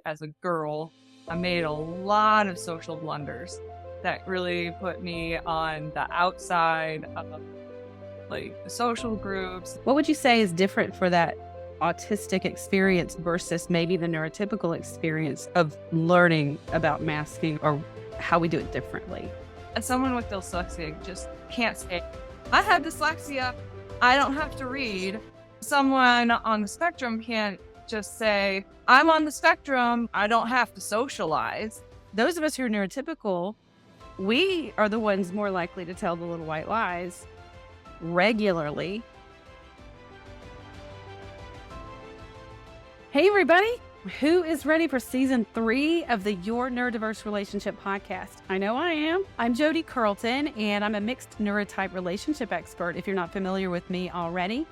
As a girl, I made a lot of social blunders that really put me on the outside of like the social groups. What would you say is different for that autistic experience versus maybe the neurotypical experience of learning about masking or how we do it differently? As someone with dyslexia just can't say, I have dyslexia, I don't have to read. Someone on the spectrum can't just say, I'm on the spectrum, I don't have to socialize. Those of us who are neurotypical, we are the ones more likely to tell the little white lies regularly. Hey, everybody. Who is ready for season 3 of the Your Neurodiverse Relationship podcast? I know I am. I'm Jodi Carlton, and I'm a mixed neurotype relationship expert, if you're not familiar with me already.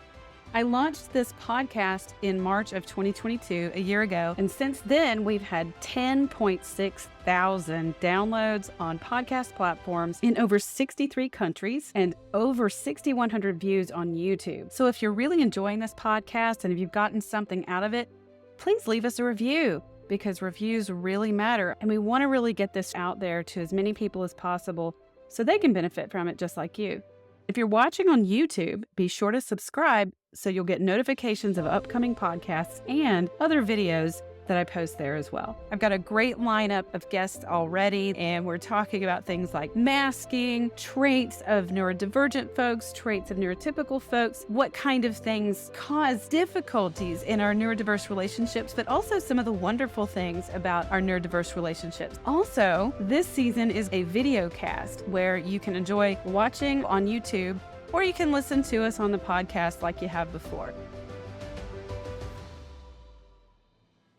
I launched this podcast in March of 2022, a year ago, and since then, we've had 10.6 thousand downloads on podcast platforms in over 63 countries and over 6,100 views on YouTube. So if you're really enjoying this podcast and if you've gotten something out of it, please leave us a review, because reviews really matter, and we want to really get this out there to as many people as possible so they can benefit from it just like you. If you're watching on YouTube, be sure to subscribe so you'll get notifications of upcoming podcasts and other videos that I post there as well. I've got a great lineup of guests already, and we're talking about things like masking, traits of neurodivergent folks, traits of neurotypical folks, what kind of things cause difficulties in our neurodiverse relationships, but also some of the wonderful things about our neurodiverse relationships. Also, this season is a video cast where you can enjoy watching on YouTube, or you can listen to us on the podcast like you have before.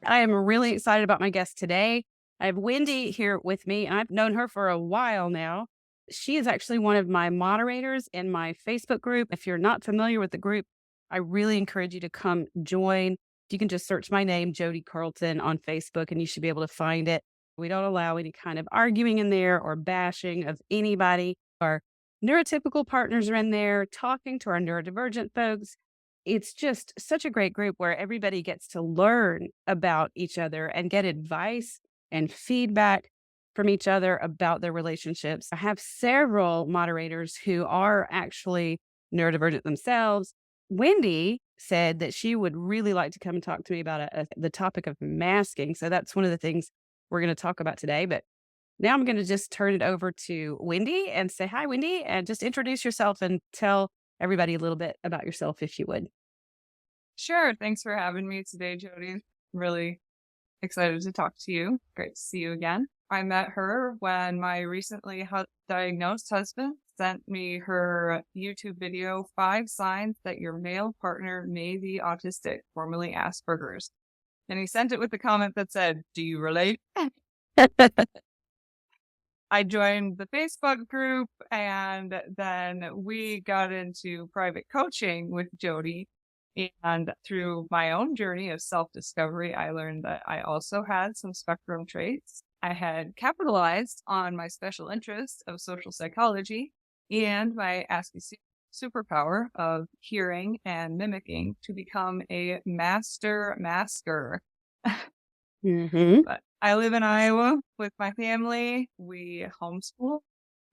I am really excited about my guest today. I have Wendy here with me, and I've known her for a while now. She is actually one of my moderators in my Facebook group. If you're not familiar with the group, I really encourage you to come join. You can just search my name, Jodi Carlton, on Facebook, and you should be able to find it. We don't allow any kind of arguing in there or bashing of anybody. Our neurotypical partners are in there talking to our neurodivergent folks. It's just such a great group where everybody gets to learn about each other and get advice and feedback from each other about their relationships. I have several moderators who are actually neurodivergent themselves. Wendy said that she would really like to come and talk to me about the topic of masking. So that's one of the things we're going to talk about today. But now I'm going to just turn it over to Wendy and say, hi, Wendy, and just introduce yourself and tell everybody a little bit about yourself, if you would. Sure. Thanks for having me today, Jodi. Really excited to talk to you. Great to see you again. I met her when my recently diagnosed husband sent me her YouTube video, 5 Signs That Your Male Partner May Be Autistic, formerly Asperger's. And he sent it with a comment that said, do you relate? I joined the Facebook group, and then we got into private coaching with Jodi. And through my own journey of self-discovery, I learned that I also had some spectrum traits. I had capitalized on my special interest of social psychology and my ASCII superpower of hearing and mimicking to become a master masker. But I live in Iowa with my family. We homeschool,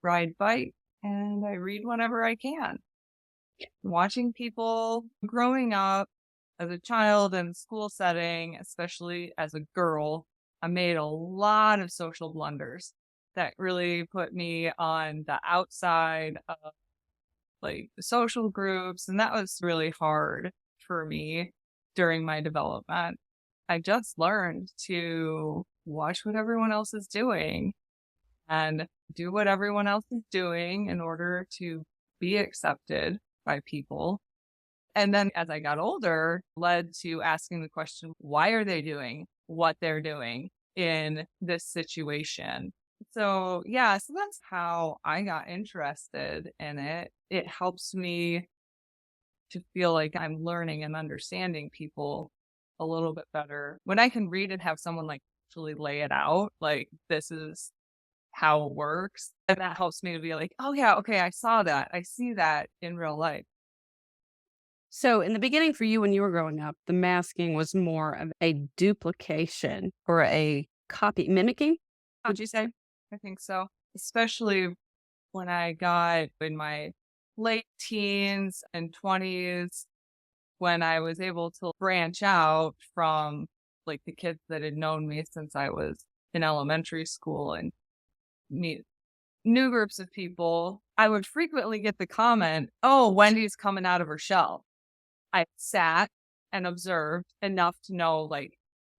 ride bike, and I read whenever I can. Watching people growing up as a child in a school setting, especially as a girl, I made a lot of social blunders that really put me on the outside of like the social groups. And that was really hard for me during my development. I just learned to watch what everyone else is doing and do what everyone else is doing in order to be accepted by people. And then as I got older, led to asking the question, why are they doing what they're doing in this situation? So that's how I got interested in it. It helps me to feel like I'm learning and understanding people a little bit better when I can read and have someone like actually lay it out, like this is how it works. And that helps me to be like, oh yeah, okay, I saw that. I see that in real life. So in the beginning for you when you were growing up, the masking was more of a duplication or a copy mimicking, would you say? I think so. Especially when I got in my late teens and 20s, when I was able to branch out from like the kids that had known me since I was in elementary school and meet new groups of people, I would frequently get the comment, "Oh, Wendy's coming out of her shell." I sat and observed enough to know like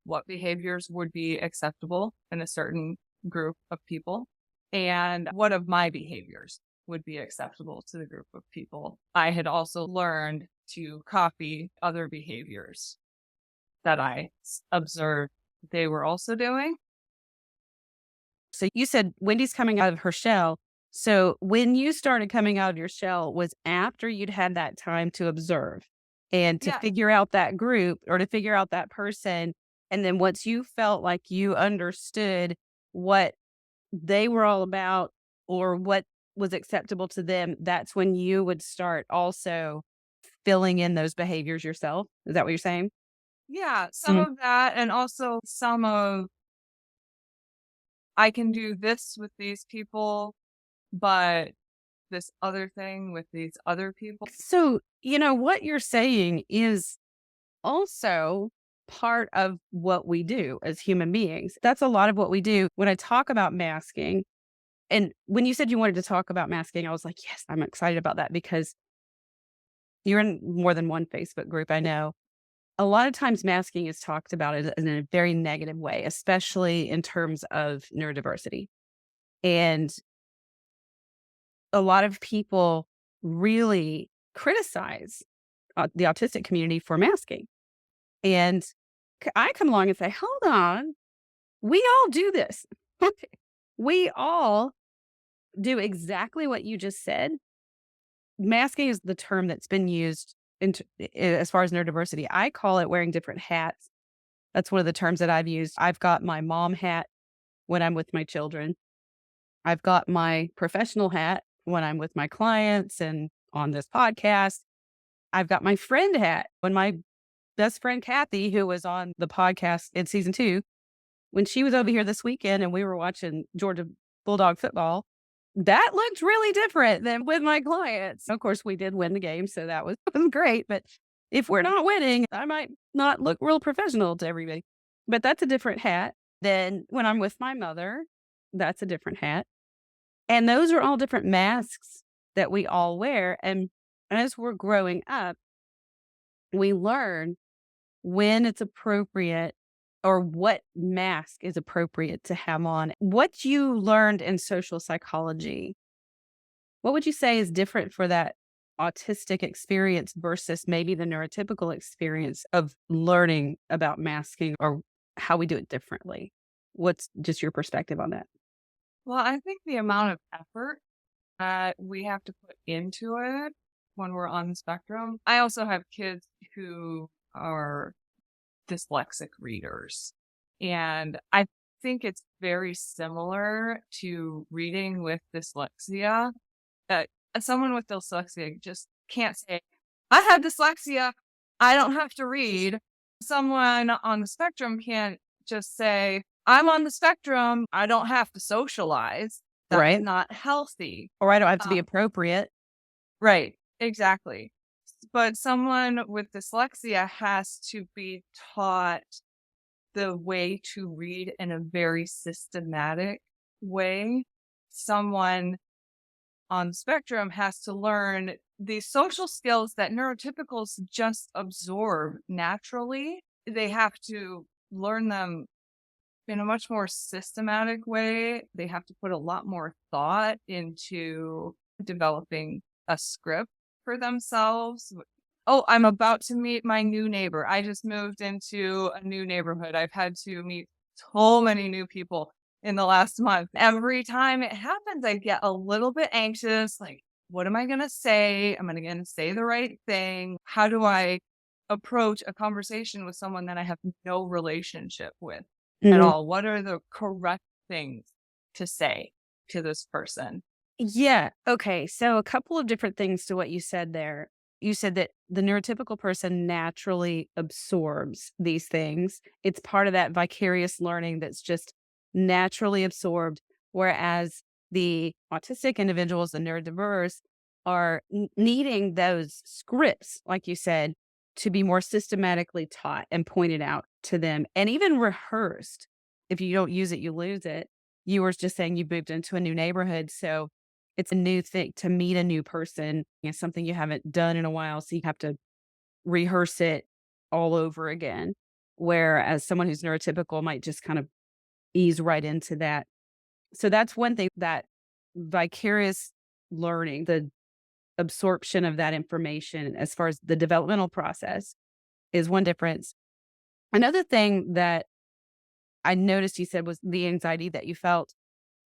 what behaviors would be acceptable in a certain group of people and what of my behaviors would be acceptable to the group of people. I had also learned to copy other behaviors that observed they were also doing. So you said Wendy's coming out of her shell. So when you started coming out of your shell was after you'd had that time to observe and to Yeah. figure out that group or to figure out that person. And then once you felt like you understood what they were all about or what was acceptable to them, that's when you would start also filling in those behaviors yourself. Is that what you're saying? Yeah. Some Mhm. of that and also some of I can do this with these people, but this other thing with these other people. So, what you're saying is also part of what we do as human beings. That's a lot of what we do. When I talk about masking, and when you said you wanted to talk about masking, I was like, yes, I'm excited about that because you're in more than one Facebook group, I know. A lot of times masking is talked about in a very negative way, especially in terms of neurodiversity. And a lot of people really criticize the autistic community for masking. And I come along and say, hold on, we all do this. We all do exactly what you just said. Masking is the term that's been used as far as neurodiversity. I call it wearing different hats. That's one of the terms that I've used. I've got my mom hat when I'm with my children. I've got my professional hat when I'm with my clients and on this podcast. I've got my friend hat when my best friend Kathy, who was on the podcast in season 2, when she was over here this weekend and we were watching Georgia Bulldog football, that looked really different than with my clients. Of course, we did win the game, so that was, was great. But if we're not winning, I might not look real professional to everybody. But that's a different hat. Then when I'm with my mother, that's a different hat. And those are all different masks that we all wear. And as we're growing up, we learn when it's appropriate or what mask is appropriate to have on. What you learned in social psychology, what would you say is different for that autistic experience versus maybe the neurotypical experience of learning about masking or how we do it differently? What's just your perspective on that? Well, I think the amount of effort that we have to put into it when we're on the spectrum. I also have kids who are dyslexic readers. And I think it's very similar to reading with dyslexia. Uh, Someone with dyslexia just can't say, I have dyslexia. I don't have to read. Someone on the spectrum can't just say, I'm on the spectrum. I don't have to socialize. That's Right. not healthy. Or I don't have to be Uh, appropriate. right. Exactly. But someone with dyslexia has to be taught the way to read in a very systematic way. Someone on spectrum has to learn the social skills that neurotypicals just absorb naturally. They have to learn them in a much more systematic way. They have to put a lot more thought into developing a script for themselves. Oh, I'm about to meet my new neighbor. I just moved into a new neighborhood. I've had to meet so many new people in the last month. Every time it happens, I get a little bit anxious. Like, what am I going to say? Am I going to say the right thing? How do I approach a conversation with someone that I have no relationship with at Mhm. all? What are the correct things to say to this person? Yeah. Okay. So a couple of different things to what you said there. You said that the neurotypical person naturally absorbs these things. It's part of that vicarious learning that's just naturally absorbed, whereas the autistic individuals, the neurodiverse, are needing those scripts, like you said, to be more systematically taught and pointed out to them and even rehearsed. If you don't use it, you lose it. You were just saying you moved into a new neighborhood. So it's a new thing to meet a new person. It's something you haven't done in a while. So you have to rehearse it all over again. Whereas someone who's neurotypical might just kind of ease right into that. So that's one thing, that vicarious learning, the absorption of that information as far as the developmental process is one difference. Another thing that I noticed you said was the anxiety that you felt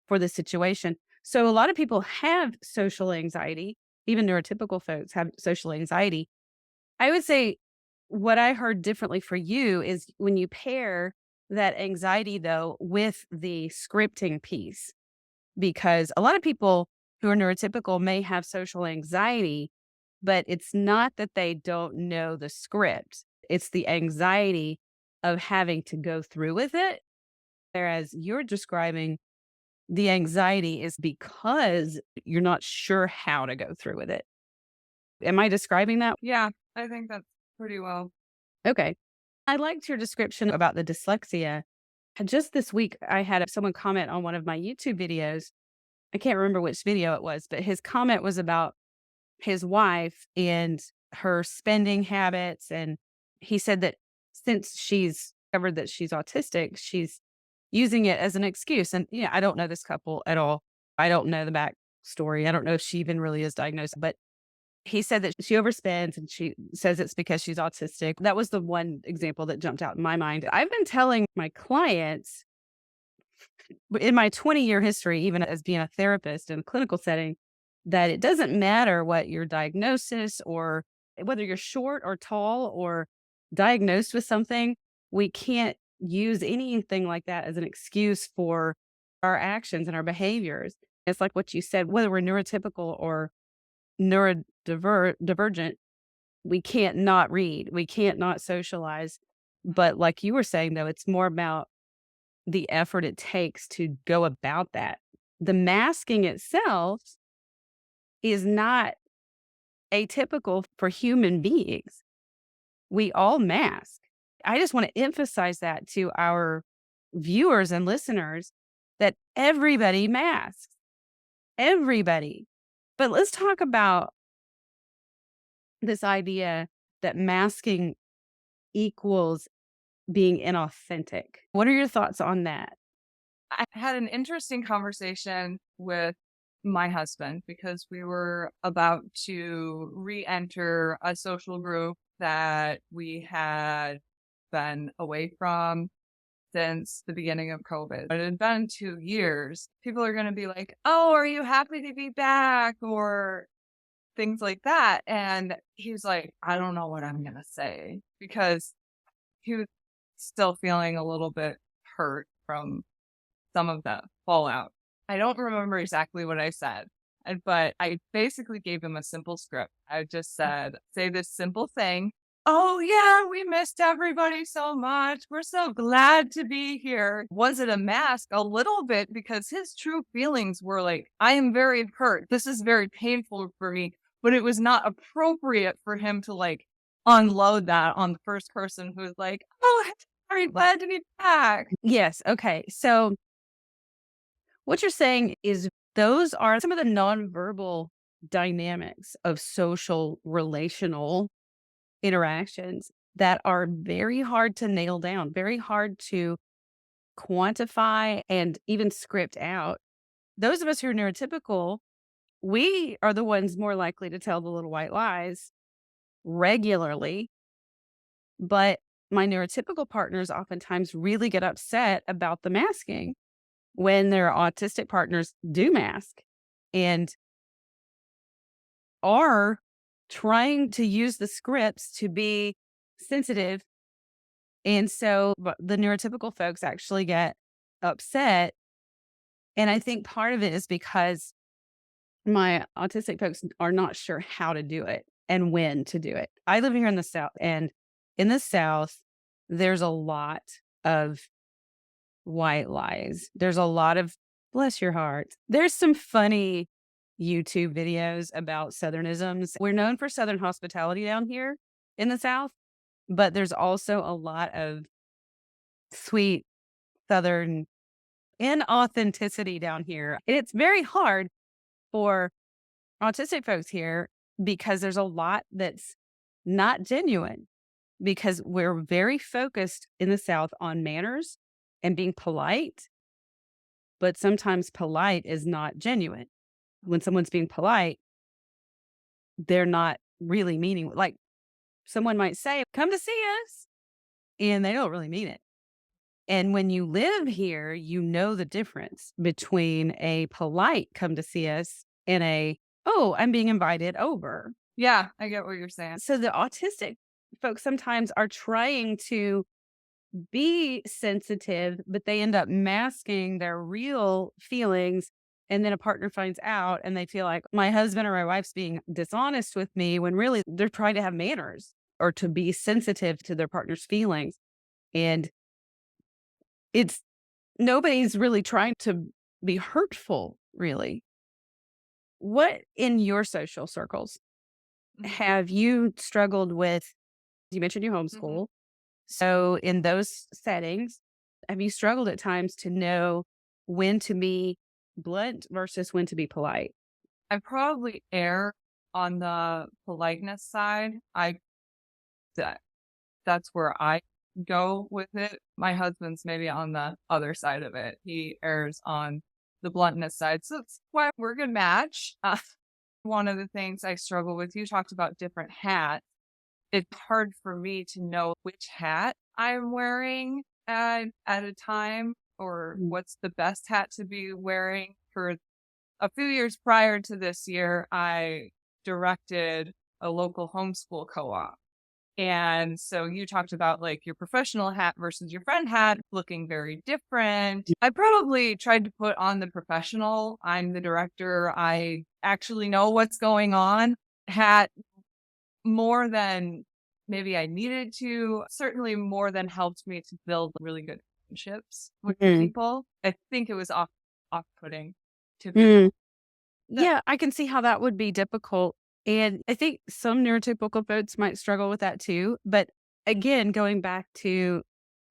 for the situation. So a lot of people have social anxiety, even neurotypical folks have social anxiety. I would say what I heard differently for you is when you pair that anxiety though with the scripting piece, because a lot of people who are neurotypical may have social anxiety, but it's not that they don't know the script. It's the anxiety of having to go through with it. Whereas you're describing the anxiety is because you're not sure how to go through with it. Am I describing that? Yeah, I think that's pretty well. Okay. I liked your description about the dyslexia. Just this week, I had someone comment on one of my YouTube videos. I can't remember which video it was, but his comment was about his wife and her spending habits. And he said that since she's discovered that she's autistic, she's using it as an excuse. And yeah, I don't know this couple at all. I don't know the backstory. I don't know if she even really is diagnosed, but he said that she overspends and she says it's because she's autistic. That was the one example that jumped out in my mind. I've been telling my clients in my 20-year history, even as being a therapist in a clinical setting, that it doesn't matter what your diagnosis or whether you're short or tall or diagnosed with something, we can't use anything like that as an excuse for our actions and our behaviors. It's like what you said, whether we're neurotypical or neurodivergent, we can't not read, we can't not socialize. But like you were saying, though, it's more about the effort it takes to go about that. The masking itself is not atypical for human beings. We all mask. I just want to emphasize that to our viewers and listeners that everybody masks. Everybody. But let's talk about this idea that masking equals being inauthentic. What are your thoughts on that? I had an interesting conversation with my husband because we were about to re-enter a social group that we had been away from since the beginning of COVID. It had been 2 years. People are going to be like, "Oh, are you happy to be back?" or things like that. And he was like, "I don't know what I'm going to say," because he was still feeling a little bit hurt from some of the fallout. I don't remember exactly what I said, but I basically gave him a simple script. I just said, say this simple thing. "Oh, yeah, we missed everybody so much. We're so glad to be here." Was it a mask? A little bit, because his true feelings were like, "I am very hurt. This is very painful for me." But it was not appropriate for him to like unload that on the first person who was like, "Oh, very glad to be back." Yes. Okay. So what you're saying is those are some of the nonverbal dynamics of social relational interactions that are very hard to nail down, very hard to quantify and even script out. Those of us who are neurotypical, we are the ones more likely to tell the little white lies regularly. But my neurotypical partners oftentimes really get upset about the masking when their autistic partners do mask and are trying to use the scripts to be sensitive. And so the neurotypical folks actually get upset. And I think part of it is because my autistic folks are not sure how to do it. and when to do it. I live here in the South, and in the South, there's a lot of white lies. There's a lot of bless your heart. There's some funny YouTube videos about Southernisms. We're known for Southern hospitality down here in the South, but there's also a lot of sweet Southern inauthenticity down here. And it's very hard for autistic folks here because there's a lot that's not genuine because we're very focused in the South on manners and being polite, but sometimes polite is not genuine. When someone's being polite, they're not really meaning like someone might say, "Come to see us," and they don't really mean it. And when you live here, you know the difference between a polite "come to see us" and "Oh, I'm being invited over." Yeah, I get what you're saying. So the autistic folks sometimes are trying to be sensitive, but they end up masking their real feelings. And then a partner finds out and they feel like my husband or my wife's being dishonest with me when really they're trying to have manners or to be sensitive to their partner's feelings. And it's nobody's really trying to be hurtful, really. What in your social circles Mhm. have you struggled with? You mentioned you Mhm. homeschool. So in those settings, have you struggled at times to know when to be blunt versus when to be polite? I probably err on the politeness side. That that's where I go with it. My husband's maybe on the other side of it. He errs on the bluntness side. So that's why we're a good match. One of the things I struggle with, you talked about different hats. It's hard for me to know which hat I'm wearing at a time or Mm. what's the best hat to be wearing. For a few years prior to this year, I directed a local homeschool co-op. And so you talked about like your professional hat versus your friend hat looking very different. I probably tried to put on the professional, I'm the director, I actually know what's going on hat more than maybe I needed to, certainly more than helped me to build really good friendships with Mm. people. I think it was off-putting to people. Mm. That Yeah, I can see how that would be difficult. And I think some neurotypical folks might struggle with that too. But again, going back to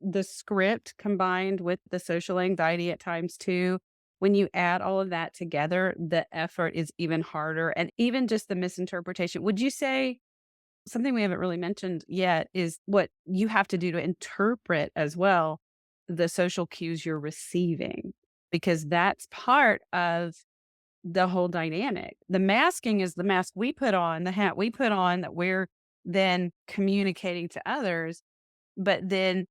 the script combined with the social anxiety at times too, when you add all of that together, the effort is even harder. And even just the misinterpretation. Would you say something we haven't really mentioned yet is what you have to do to interpret as well the social cues you're receiving? Because that's part of the whole dynamic. The masking is the mask we put on, the hat we put on that we're then communicating to others. But then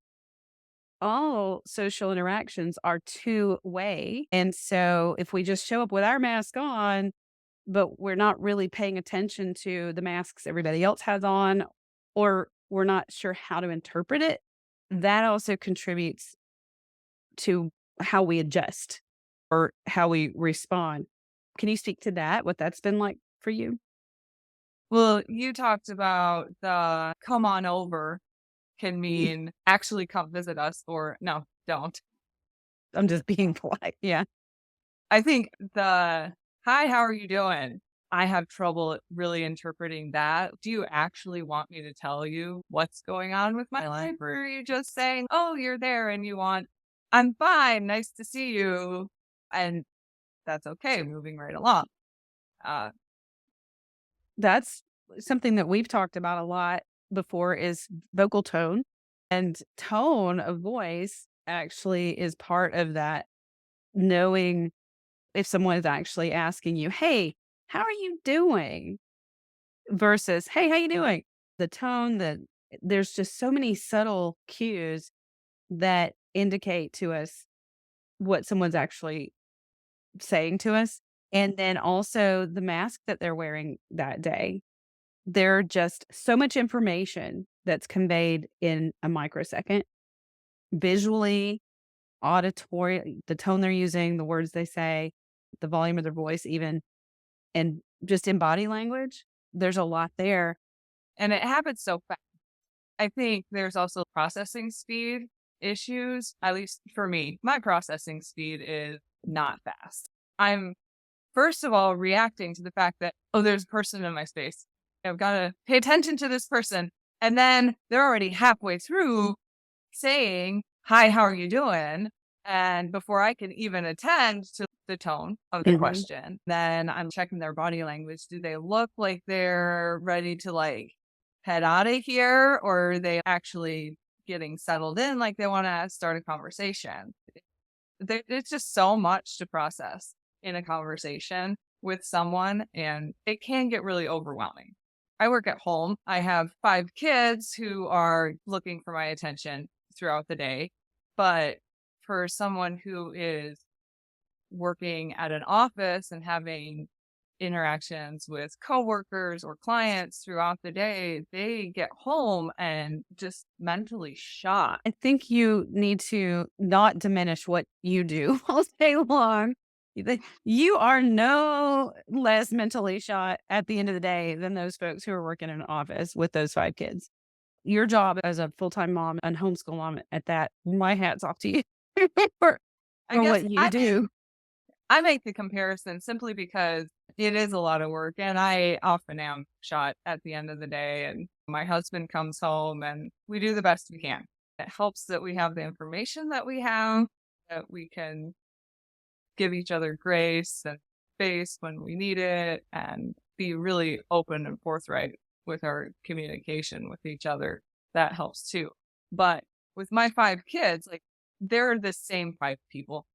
all social interactions are two-way. And so if we just show up with our mask on, but we're not really paying attention to the masks everybody else has on, or we're not sure how to interpret it, that also contributes to how we adjust or how we respond. Can you speak to that? What that's been like for you? well, you talked about the come on over can Mm. mean actually come visit us or no, don't. I'm just being polite. Yeah. I think the "Hi, how are you doing?" I have trouble really interpreting that. Do you actually want me to tell you what's going on with my life, or are you just saying, "Oh, you're there and you want I'm fine, nice to see you," and that's okay, moving right along. Uh, That's something that we've talked about a lot before is vocal tone. And tone of voice actually is part of that knowing if someone is actually asking you, "Hey, how are you doing?" versus, "Hey, how you doing?" The tone that there's just so many subtle cues that indicate to us what someone's actually saying to us. And then also the mask that they're wearing that day. There are just so much information that's conveyed in a microsecond, visually, auditory, the tone they're using, the words they say, the volume of their voice, even, and just in body language. There's a lot there. And it happens so fast. I think there's also processing speed issues. At least for me, my processing speed is not fast. I'm, first of all, reacting to the fact that, oh, there's a person in my space. I've got to pay attention to this person. And then they're already halfway through saying, hi, how are you doing? And before I can even attend to the tone of the question, then I'm checking their body language. Do they look like they're ready to like head out of here, or are they actually getting settled in like they want to start a conversation? It's just so much to process in a conversation with someone, and it can get really overwhelming. I work at home. I have 5 kids who are looking for my attention throughout the day. But for someone who is working at an office and having interactions with coworkers or clients throughout the day, they get home and just mentally shot. I think you need to not diminish what you do all day long. You are no less mentally shot at the end of the day than those folks who are working in an office with those 5 kids. Your job as a full-time mom and homeschool mom at that, my hat's off to you for what you do. I make the comparison simply because it is a lot of work, and I often am shot at the end of the day, and my husband comes home and we do the best we can. It helps that we have the information that we have, that we can give each other grace and space when we need it, and be really open and forthright with our communication with each other. That helps too. But with my 5 kids, like, they're the same 5 people.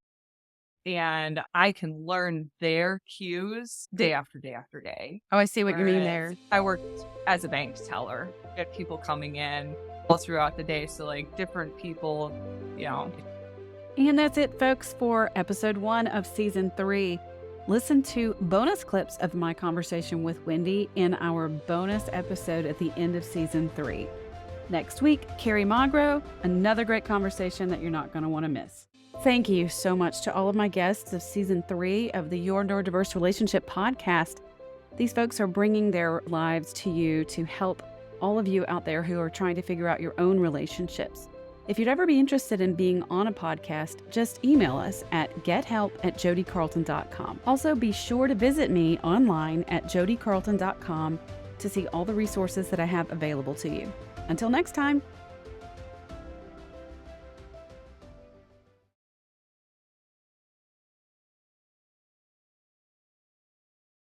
And I can learn their cues day after day after day. Oh, I see what you mean there. I worked as a bank teller. Get people coming in all throughout the day. So like different people, you know. And that's it, folks, for episode 1 of season 3. Listen to bonus clips of my conversation with Wendy in our bonus episode at the end of season 3. Next week, Carrie Magro, another great conversation that you're not going to want to miss. Thank you so much to all of my guests of season 3 of the Your Neurodiverse Relationship podcast. These folks are bringing their lives to you to help all of you out there who are trying to figure out your own relationships. If you'd ever be interested in being on a podcast, just email us at gethelp@jodicarlton.com. Also, be sure to visit me online at jodicarlton.com to see all the resources that I have available to you. Until next time.